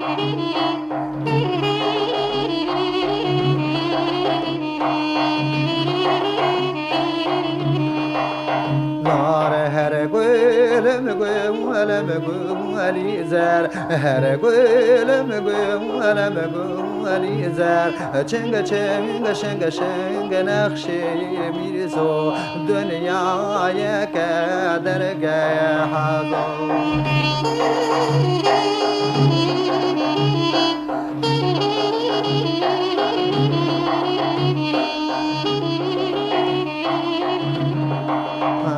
زار هر گل مگو علم گو علی زر هر گل مگو علم گو علی زر چنگ چنگ شنگ شنگ نقشی میرزو دنیا یک درگاه حضار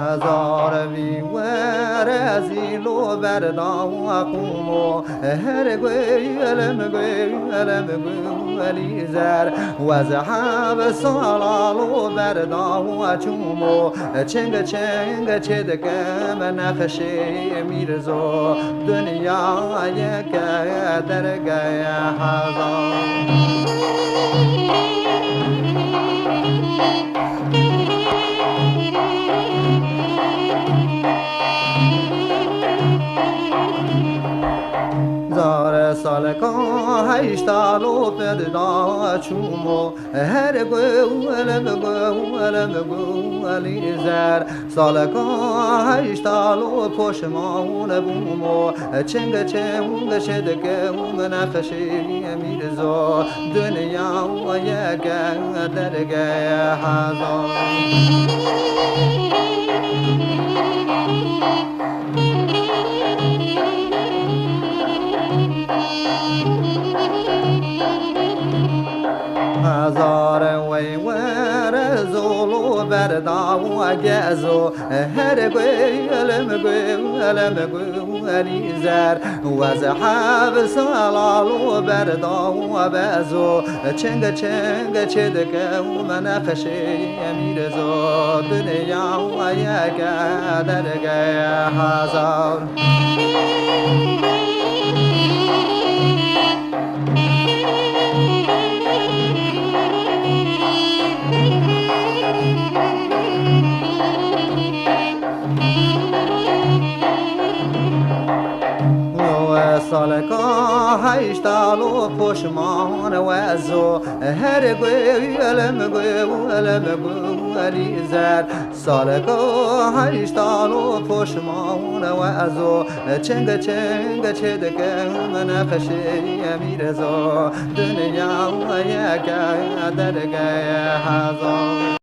هزار ورزی لو بردام قومو هر گویلم علی زر وزحاب سالالو بردام چومو چنگ چنگ چدکم نخشی میرزو دنیا یک درگاه هزار زار سالکا هشتالو پددا چومو هر گویلم علی زر سالکا هشتالو پشمان بومو چنگ چنگ شدکم نخشی میرزو دنیا یک درگاه هزار هزار وی ور زولو برداو گزو هر گویلم علی زر وزحاب سالالو برداو بزو چنگ چنگ چدکم نخشی میرزو دنیا یک درگاه هزار سالکا هشتالو پشمان وزو هر گویلم علی زر سالکا هشتالو پشمان وزو چنگ چنگ چدکم نخشی میرزو دنیا یک درگاه هزار